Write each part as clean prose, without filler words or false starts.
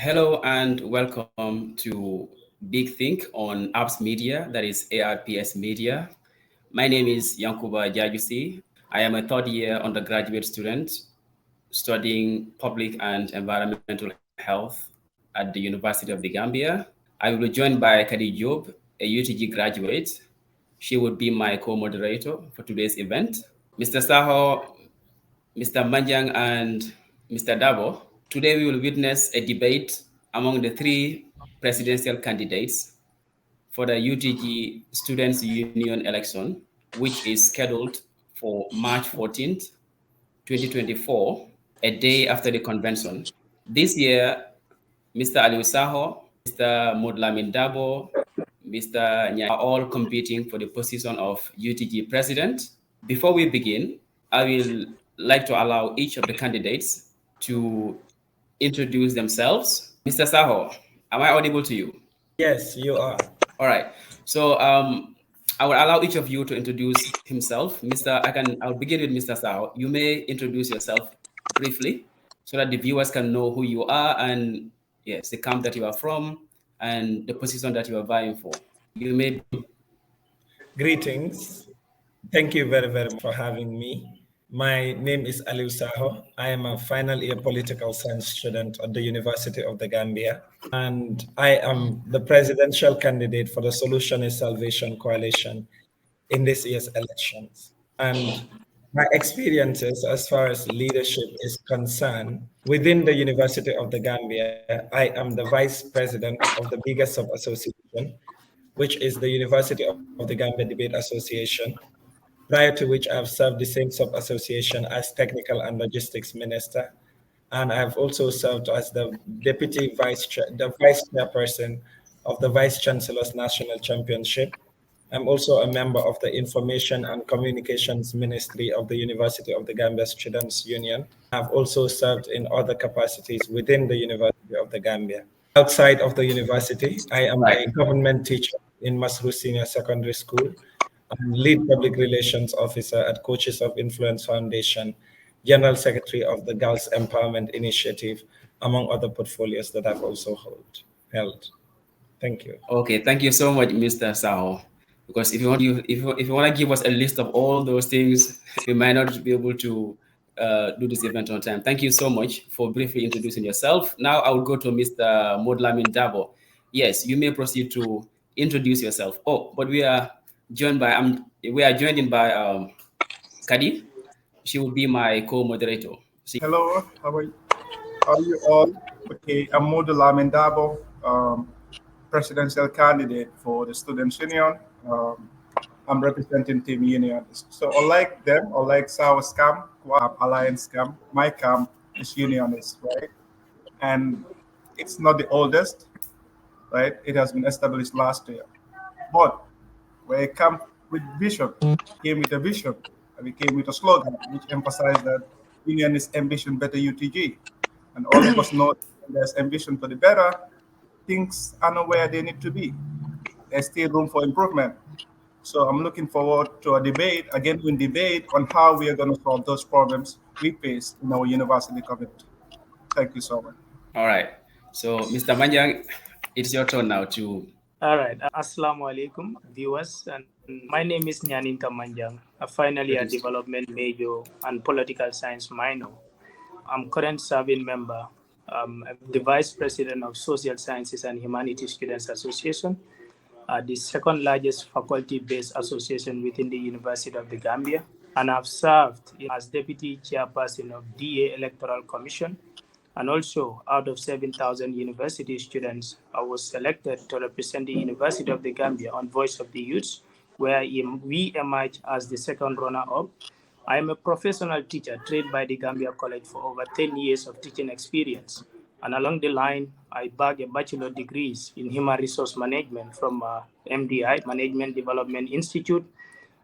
Hello and welcome to Big Think on ARPS Media, that is ARPS Media. My name is Yankuba Jarjusey. I am a third year undergraduate student studying public and environmental health at the University of the Gambia. I will be joined by Kaddy Jobe, a UTG graduate. She would be my co-moderator for today's event. Mr. Saho, Mr. Manjang, and Mr. Darboe. Today we will witness a debate among the three presidential candidates for the UTG Students' Union election, which is scheduled for March 14th, 2024, a day after the convention. This year, Mr. Alieu Saho, Mr. Lamin Mr. Nyaninka are all competing for the position of UTG president. Before we begin, I will like to allow each of the candidates to introduce themselves. Mr. Saho, am I audible to you? Yes, you are. All right. So I will allow each of you to introduce himself. I'll begin with Mr. Saho. You may introduce yourself briefly so that the viewers can know who you are and yes, the camp that you are from and the position that you are vying for. You may. Greetings. Thank you very much for having me. My name is Alieu Saho. I am a final year political science student at the University of the Gambia, and I am the presidential candidate for the Solution is Salvation Coalition in this year's elections. And my experiences as far as leadership is concerned within the University of the Gambia, I am the vice president of the biggest sub-association, which is the University of the Gambia Debate Association, prior to which I've served the same sub-association as Technical and Logistics Minister. And I've also served as the vice chairperson of the Vice Chancellor's National Championship. I'm also a member of the Information and Communications Ministry of the University of the Gambia Students' Union. I've also served in other capacities within the University of the Gambia. Outside of the university, I am a government teacher in Masru Senior Secondary School and lead public relations officer at Coaches of Influence Foundation, general secretary of the Girls Empowerment Initiative, among other portfolios that I've also held. Thank you. Okay, thank you so much, Mr. Saho. Because if you want to give us a list of all those things, we might not be able to do this event on time. Thank you so much for briefly introducing yourself. Now I will go to Mr. Modlamin Darboe. Yes, you may proceed to introduce yourself. Oh, but we are joined in by Kaddy. She will be my co-moderator. Hello, how are you all? Okay, I'm Modou Lamin, presidential candidate for the Students' Union. I'm representing Team Union. So unlike them, unlike Saho's camp, Alliance camp, my camp is unionist, right? And it's not the oldest, right? It has been established last year. But we came with vision, came with a vision, and we came with a slogan which emphasized that unionist ambition, better UTG. And all of us know there's ambition for the better, things are not where they need to be. There's still room for improvement. So I'm looking forward to a debate on how we are going to solve those problems we face in our university community. Thank you so much. All right. So, Mr. Manjang, it's your turn now to. All right. Assalamu alaikum, viewers. And my name is Nyaninka Manjang, a final year development major and political science minor. I'm current serving member, the vice president of Social Sciences and Humanities Students Association, the second largest faculty-based association within the University of the Gambia. And I've served as deputy chairperson of DA Electoral Commission. And also, out of 7,000 university students, I was selected to represent the University of the Gambia on Voice of the Youth, where we emerged as the second runner-up. I am a professional teacher trained by the Gambia College for over 10 years of teaching experience. And along the line, I bagged a bachelor degrees in human resource management from MDI, Management Development Institute.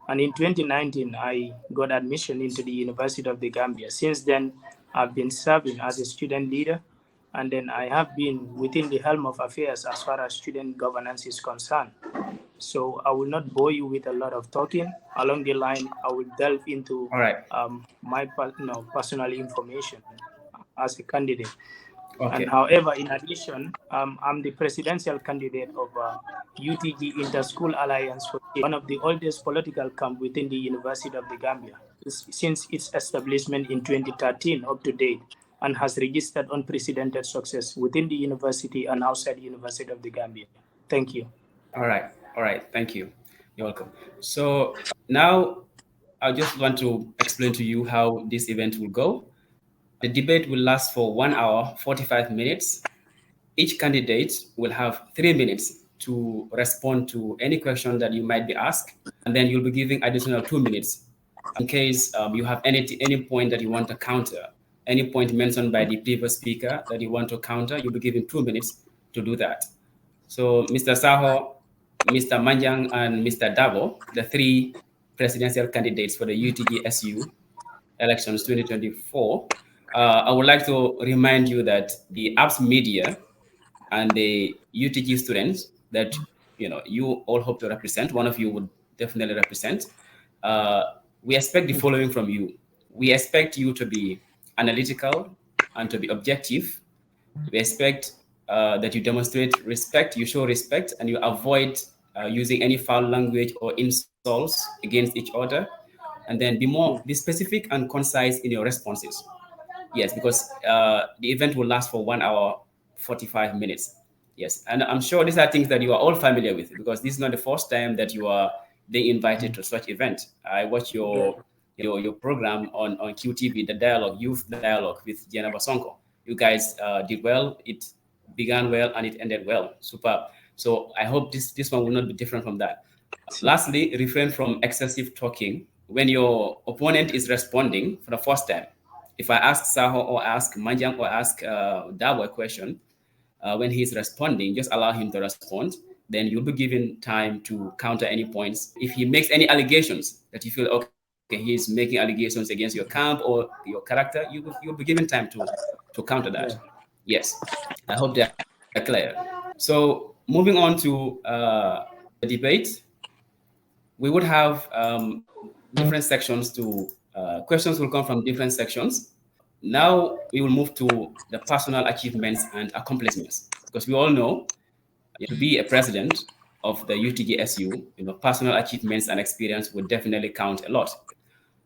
And in 2019, I got admission into the University of the Gambia. Since then, I've been serving as a student leader, and then I have been within the helm of affairs as far as student governance is concerned. So I will not bore you with a lot of talking. Along the line, I will delve into my personal information as a candidate. Okay. And however, in addition, I'm the presidential candidate of UTG Inter-School Alliance, one of the oldest political camp within the University of the Gambia, since its establishment in 2013 up to date, and has registered unprecedented success within the university and outside the University of the Gambia. Thank you. All right. Thank you. You're welcome. So now I just want to explain to you how this event will go. The debate will last for 1 hour, 45 minutes. Each candidate will have 3 minutes to respond to any question that you might be asked, and then you'll be giving additional 2 minutes in case you have any point that you want to counter, any point mentioned by the previous speaker that you want to counter. You'll be given 2 minutes to do that. So Mr. Saho, Mr. Manjang, and Mr. Darboe, the three presidential candidates for the UTGSU elections 2024, I would like to remind you that the ARPS Media and the UTG students that you all hope to represent, one of you would definitely represent. We expect the following from you. We expect you to be analytical and to be objective. We expect that you demonstrate respect, you show respect, and you avoid using any foul language or insults against each other. And then be specific and concise in your responses. Yes, because the event will last for 1 hour, 45 minutes. Yes, and I'm sure these are things that you are all familiar with, because this is not the first time that you are being invited to such event. I watched your program on QTV, the dialogue, youth dialogue with Jennifer Sonko. You guys did well. It began well and it ended well. Superb. So I hope this one will not be different from that. Lastly, refrain from excessive talking when your opponent is responding for the first time. If I ask Saho or ask Manjang or ask Darboe a question, when he's responding, just allow him to respond. Then you'll be given time to counter any points. If he makes any allegations that you feel, okay, he's making allegations against your camp or your character, you'll be given time to counter that. Yeah. Yes, I hope they're clear. So moving on to the debate, we would have different sections to questions will come from different sections. Now we will move to the personal achievements and accomplishments, because we all know to be a president of the UTGSU, personal achievements and experience would definitely count a lot.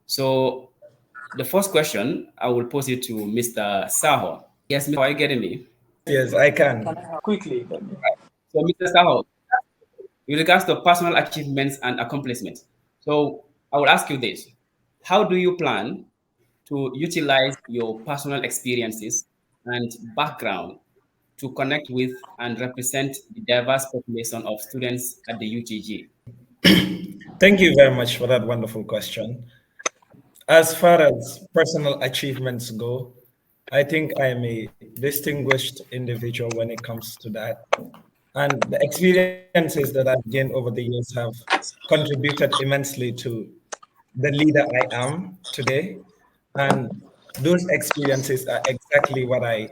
So the first question, I will pose it to Mr. Saho. Yes, Mr. Saho, are you getting me? Yes, I can. Quickly. So Mr. Saho, with regards to personal achievements and accomplishments, so I will ask you this. How do you plan to utilize your personal experiences and background to connect with and represent the diverse population of students at the UTG? Thank you very much for that wonderful question. As far as personal achievements go, I think I am a distinguished individual when it comes to that. And the experiences that I've gained over the years have contributed immensely to the leader I am today. And those experiences are exactly what I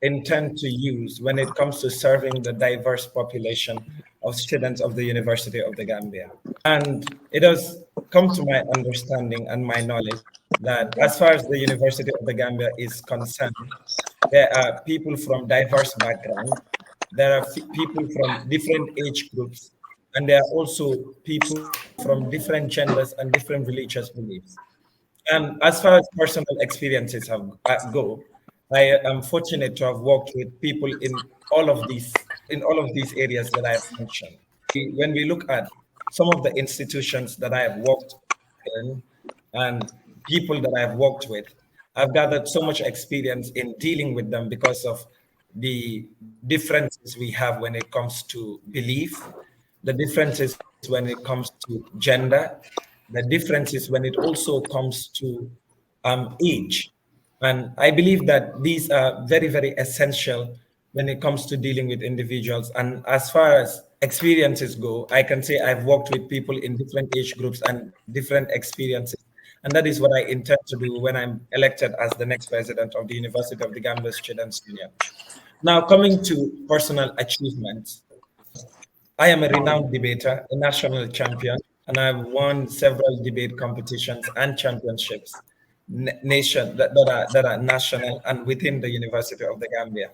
intend to use when it comes to serving the diverse population of students of the University of the Gambia. And it has come to my understanding and my knowledge that as far as the University of the Gambia is concerned, there are people from diverse backgrounds, there are people from different age groups, and there are also people from different genders and different religious beliefs. And as far as personal experiences go, I am fortunate to have worked with people in all of these areas that I have mentioned. When we look at some of the institutions that I have worked in and people that I have worked with, I've gathered so much experience in dealing with them because of the differences we have when it comes to belief, the differences when it comes to gender, the differences when it also comes to age. And I believe that these are very, very essential when it comes to dealing with individuals. And as far as experiences go, I can say I've worked with people in different age groups and different experiences. And that is what I intend to do when I'm elected as the next president of the University of the Gambia Students' Union. Now, coming to personal achievements, I am a renowned debater, a national champion, and I've won several debate competitions and championships. nation that are national and within the University of the Gambia.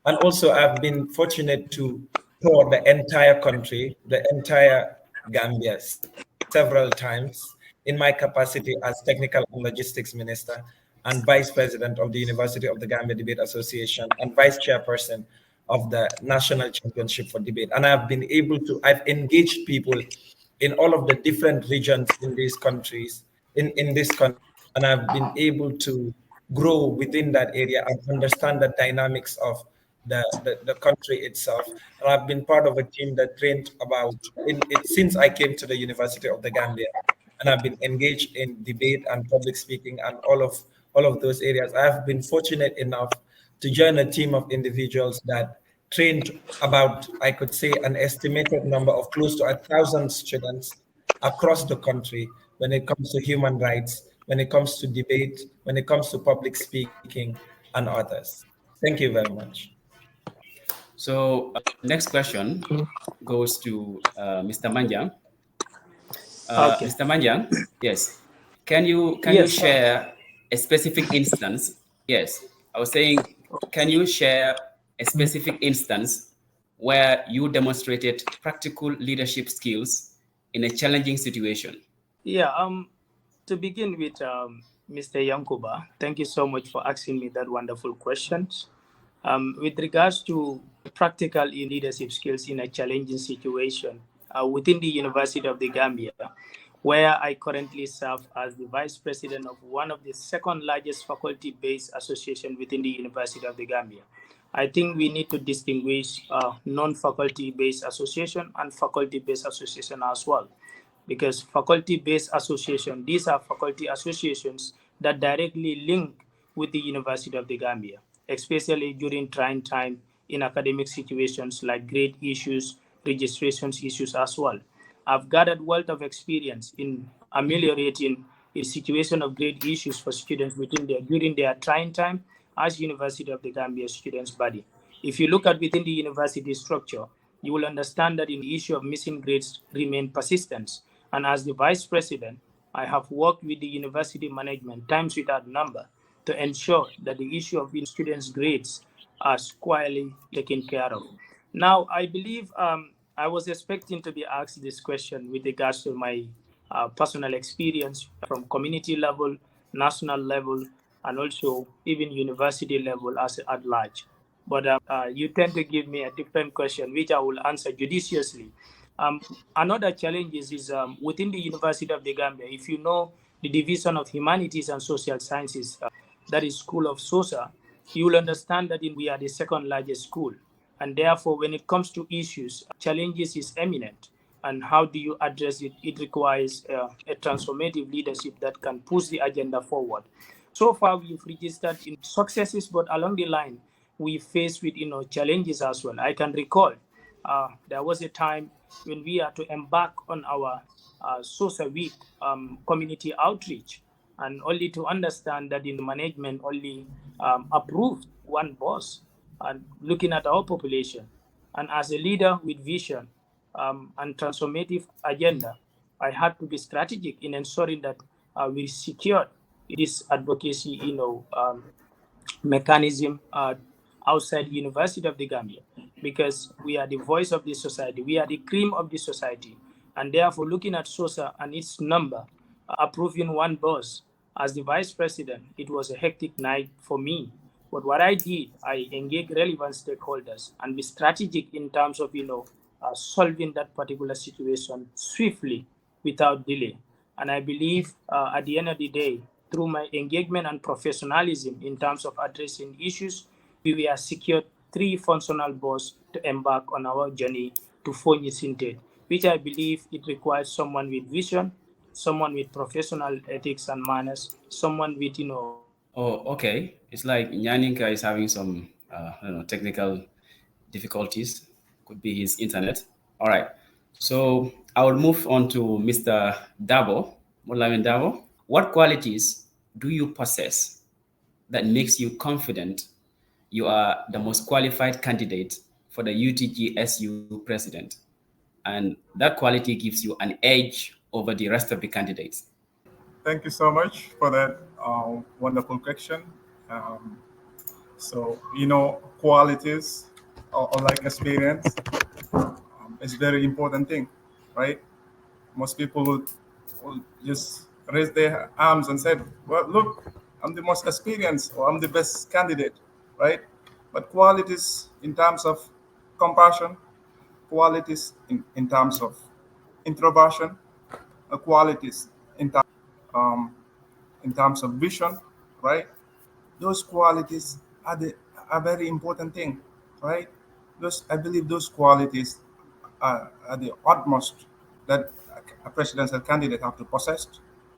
And also, I've been fortunate to tour the entire country, the entire Gambia, several times in my capacity as Technical and Logistics Minister and Vice President of the University of the Gambia Debate Association and Vice Chairperson of the National Championship for Debate. And I've engaged people in all of the different regions in these countries, in this country, and I've been able to grow within that area and understand the dynamics of the country itself. And I've been part of a team that trained since I came to the University of the Gambia, and I've been engaged in debate and public speaking and all of those areas. I've been fortunate enough to join a team of individuals that trained about, I could say, an estimated number of close to 1,000 students across the country when it comes to human rights, when it comes to debate, when it comes to public speaking, and others. Thank you very much. So next question goes to Mr. Manjang. Okay. Mr. Manjang, yes. Can you Yes. share a specific instance? Yes, I was saying, can you share a specific instance where you demonstrated practical leadership skills in a challenging situation? Yeah. To begin with, Mr. Yankuba, thank you so much for asking me that wonderful questions. With regards to practical leadership skills in a challenging situation within the University of the Gambia, where I currently serve as the vice president of one of the second largest faculty-based association within the University of the Gambia. I think we need to distinguish non-faculty-based association and faculty-based association as well, because faculty-based association, these are faculty associations that directly link with the University of the Gambia, especially during trying time in academic situations like grade issues, registrations issues as well. I've gathered wealth of experience in ameliorating a situation of grade issues for students during their trying time as University of the Gambia students body. If you look at within the university structure, you will understand that in the issue of missing grades remain persistent. And as the vice president, I have worked with the university management times without number to ensure that the issue of students' grades are squarely taken care of. Now, I believe I was expecting to be asked this question with regards to my personal experience from community level, national level, and also even university level as at large. But you tend to give me a different question, which I will answer judiciously. Another challenge is within the University of the Gambia, if you know the Division of Humanities and Social Sciences, that is School of SOSA, you will understand that we are the second largest school. And therefore, when it comes to issues, challenges is eminent. And how do you address it? It requires a transformative leadership that can push the agenda forward. So far, we've registered in successes, but along the line, we faced with challenges as well. I can recall there was a time when we had to embark on our SOSA week community outreach, and only to understand that in the management only approved one boss, and looking at our population. And as a leader with vision and transformative agenda, I had to be strategic in ensuring that we secured this advocacy, mechanism outside the University of the Gambia, because we are the voice of the society, we are the cream of the society, and therefore looking at SOSA and its number, approving one boss as the vice president, it was a hectic night for me. But what I did, I engaged relevant stakeholders and be strategic in terms of solving that particular situation swiftly without delay. And I believe at the end of the day, through my engagement and professionalism in terms of addressing issues, we were secured 3 functional boards to embark on our journey to Fonyi Sintet, which I believe it requires someone with vision, someone with professional ethics and manners, someone with, Oh, okay. It's like Nyaninka is having some technical difficulties. Could be his internet. All right. So I will move on to Mr. Darboe, Lamin Darboe. What qualities do you possess that makes you confident you are the most qualified candidate for the UTGSU president, and that quality gives you an edge over the rest of the candidates? Thank you so much for that wonderful question. So, qualities or like experience is very important thing, right? Most people will just raise their arms and said, well, look, I'm the most experienced or I'm the best candidate, right? But qualities in terms of compassion, qualities in terms of introversion, qualities um, in terms of vision, right? Those qualities are very important thing, right? Those I believe those qualities are the utmost that a presidential candidate have to possess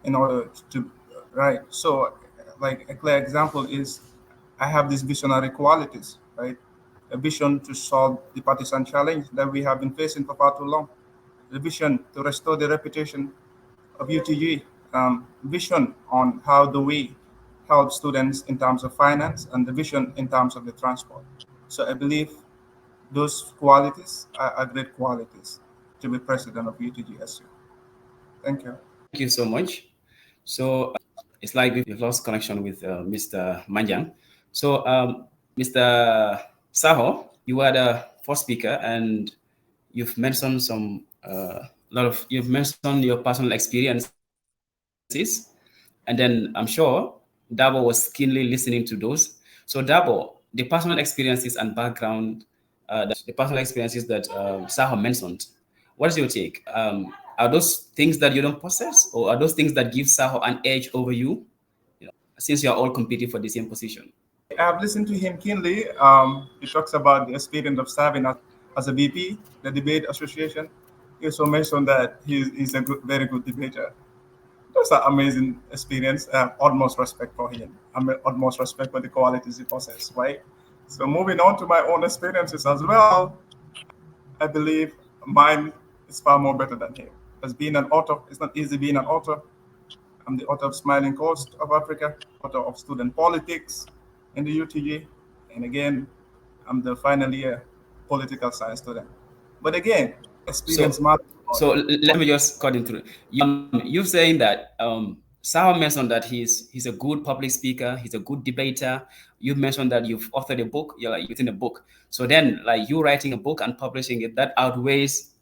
in order to right. So, like a clear example is, I have these visionary qualities, right? A vision to solve the partisan challenge that we have been facing for far too long. The vision to restore the reputation of UTG, vision on how do we help students in terms of finance, and the vision in terms of the transport. So I believe those qualities are great qualities to be president of UTGSU. Thank you. Thank you so much. So it's like we've lost connection with Mr. Manjang. So Mr. Saho, you are the first speaker, and you've mentioned you've mentioned your personal experiences, and then I'm sure Darboe was keenly listening to those. So Darboe, the personal experiences and background, the personal experiences that Saho mentioned, what is your take? Are those things that you don't possess, or are those things that give Saho an edge over you? Since you are all competing for the same position. I've listened to him keenly. He talks about the experience of serving as a VP, the debate association. He also mentioned that he's a very good debater. That's an amazing experience. Utmost respect for him. Utmost respect for the qualities he possesses, right? So moving on to my own experiences as well, I believe mine is far more better than him. As being an author, it's not easy being an author. I'm the author of Smiling Coast of Africa, author of Student Politics in the UTG, and again, I'm the final year political science student. But again, experience matters. So let me just cut into it. You're saying that Saho mentioned that he's a good public speaker, he's a good debater. You mentioned that you've authored a book, you're like within a book. So then, like you writing a book and publishing it, that outweighs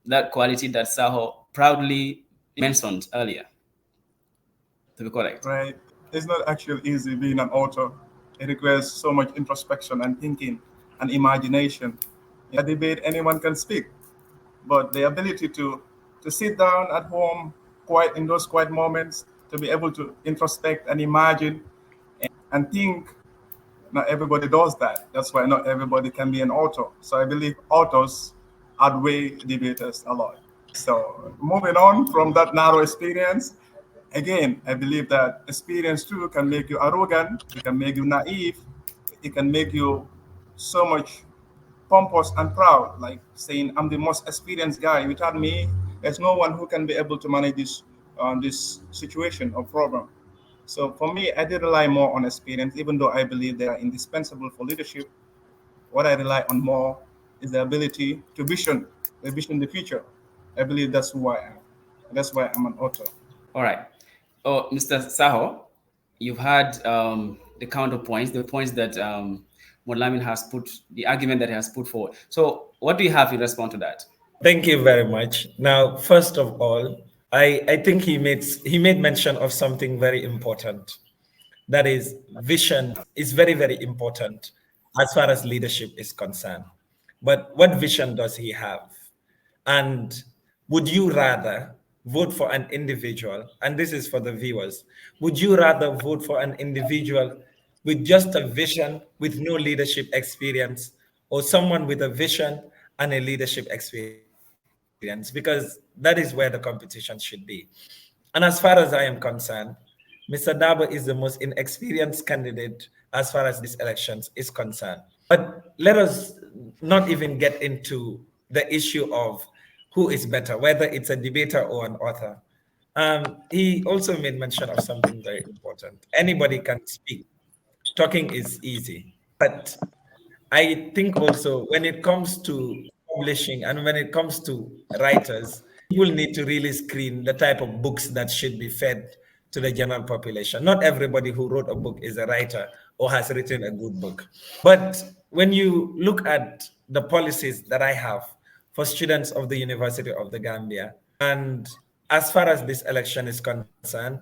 that quality that Saho proudly mentioned earlier. To be correct. Right. It's not actually easy being an author. It requires so much introspection and thinking and imagination. In a debate, anyone can speak, but the ability to sit down at home, quiet in those quiet moments, to be able to introspect and imagine and think, not everybody does that. That's why not everybody can be an author. So I believe authors outweigh debaters a lot. So moving on from that narrow experience, again, I believe that experience too can make you arrogant, it can make you naive, it can make you so much pompous and proud, like saying, I'm the most experienced guy. Without me, there's no one who can be able to manage this situation or problem. So for me, I did rely more on experience, even though I believe they are indispensable for leadership. What I rely on more is the ability to vision the future. I believe that's who I am. That's why I'm an author. All right. Oh, Mr. Saho, you've had the counterpoints, the points that Lamin has put, the argument that he has put forward. So what do you have in response to that? Thank you very much. Now, first of all, I think he made mention of something very important. That is, vision is very, very important as far as leadership is concerned. But what vision does he have? And would you rather vote for an individual, and this is for the viewers, would you rather vote for an individual with just a vision, with no leadership experience, or someone with a vision and a leadership experience? Because that is where the competition should be. And as far as I am concerned, Mr. Darboe is the most inexperienced candidate as far as these elections is concerned. But let us not even get into the issue of who is better, whether it's a debater or an author. He also made mention of something very important. Anybody can speak. Talking is easy. But I think also when it comes to publishing and when it comes to writers, people need to really screen the type of books that should be fed to the general population. Not everybody who wrote a book is a writer or has written a good book. But when you look at the policies that I have for students of the University of the Gambia, and as far as this election is concerned,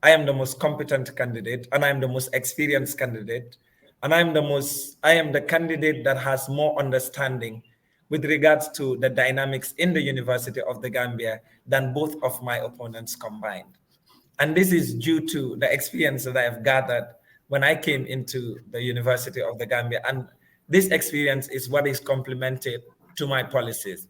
I am the most competent candidate and I am the most experienced candidate. And I am the candidate that has more understanding with regards to the dynamics in the University of the Gambia than both of my opponents combined. And this is due to the experience that I have gathered when I came into the University of the Gambia. And this experience is what is complemented to my policies.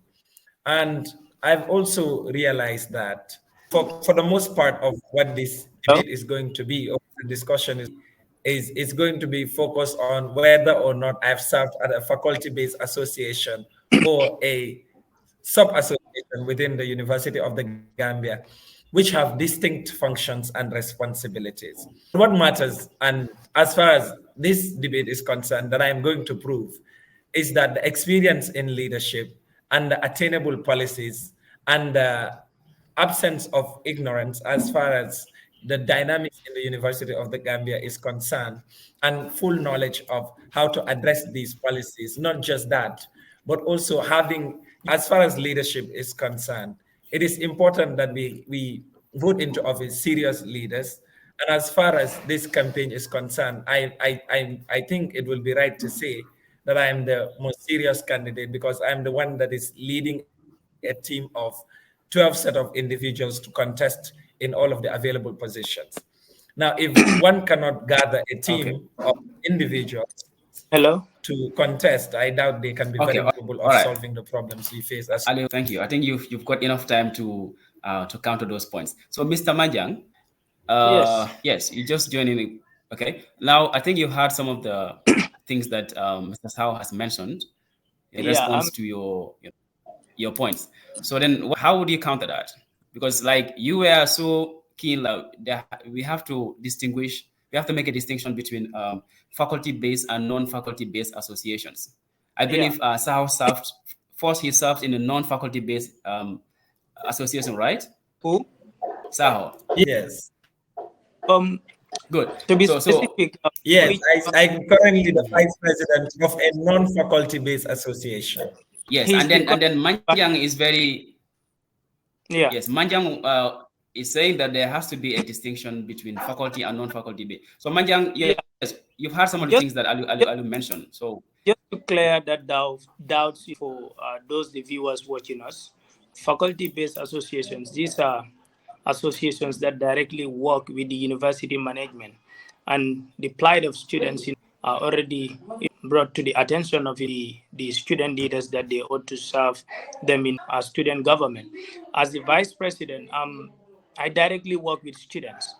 And I've also realized that for the most part of what this debate is going to be, or the discussion is going to be focused on whether or not I've served at a faculty-based association or a sub-association within the University of the Gambia, which have distinct functions and responsibilities. What matters, and as far as this debate is concerned, that I am going to prove, is that the experience in leadership and the attainable policies and the absence of ignorance as far as the dynamics in the University of the Gambia is concerned, and full knowledge of how to address these policies. Not just that, but also having, as far as leadership is concerned, it is important that we vote into office serious leaders. And as far as this campaign is concerned, I think it will be right to say that I am the most serious candidate, because I am the one that is leading a team of 12 set of individuals to contest in all of the available positions. Now, if one cannot gather a team of individuals to contest, I doubt they can be very capable of solving the problems we face. Alieu, thank you. I think you've got enough time to counter those points. So, Mr. Manjang, yes, you just joined in. Okay. Now, I think you heard some of the things that Mr. Saho has mentioned in response to your points. So then, how would you counter that? Because like you were so keen, we have to distinguish. We have to make a distinction between faculty-based and non-faculty-based associations. I believe Saho served in a non-faculty-based association, right? Who? Saho. Yes. Good. To be specific. Yes, I'm currently the vice president of a non-faculty-based association. Yes, and then Manjang is very. Yes, Manjang is saying that there has to be a distinction between faculty and non-faculty based. So Manjang, yes, you've heard some of the things that Alieu mentioned. So just to clear that doubts for the viewers watching us, faculty-based associations, these are associations that directly work with the university management, and the plight of students are already brought to the attention of the student leaders that they ought to serve them in a student government. As the vice president, I directly work with students.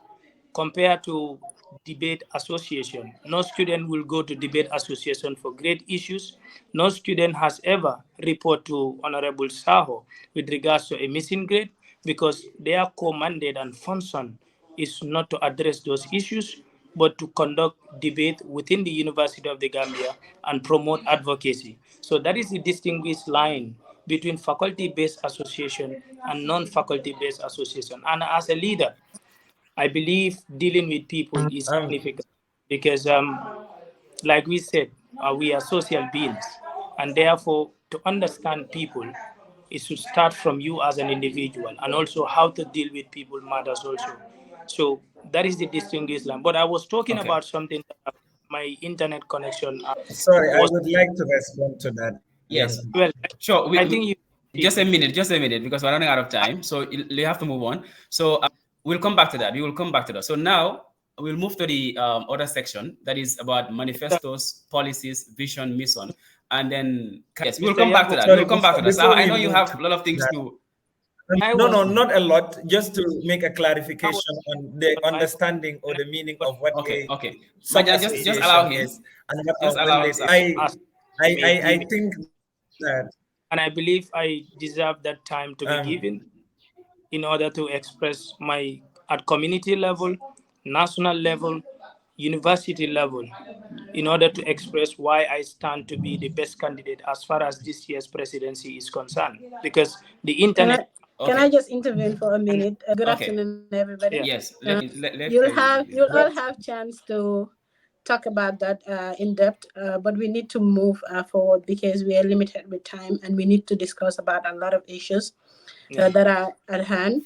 Compared to debate association, no student will go to debate association for great issues. No student has ever reported to Honorable Saho with regards to a missing grade, because their core mandate and function is not to address those issues, but to conduct debate within the University of the Gambia and promote advocacy. So that is the distinguished line between faculty-based association and non-faculty-based association. And as a leader, I believe dealing with people is significant, because like we said, we are social beings, and therefore to understand people is to start from you as an individual, and also how to deal with people matters also. So that is the distinguished line. But I was talking about something that my internet connection. Sorry, I would like to respond to that. Yes. Well, sure. I think just a minute, because we're running out of time. So you have to move on. So we'll come back to that. We will come back to that. So now we'll move to the other section that is about manifestos, policies, vision, mission. And then, yes, we'll come back to that. We'll come back to that. So I know you have a lot of things to. No, not a lot. Just to make a clarification on the understanding or the meaning of what just allow him. And just allow him. I think that, and I believe I deserve that time to be given in order to express at community level, national level, university level, in order to express why I stand to be the best candidate as far as this year's presidency is concerned. Because the internet Can I just intervene for a minute? Good Okay. afternoon, everybody. Yeah. Yes. You'll all have chance to talk about that in depth, but we need to move forward because we are limited with time and we need to discuss about a lot of issues that are at hand.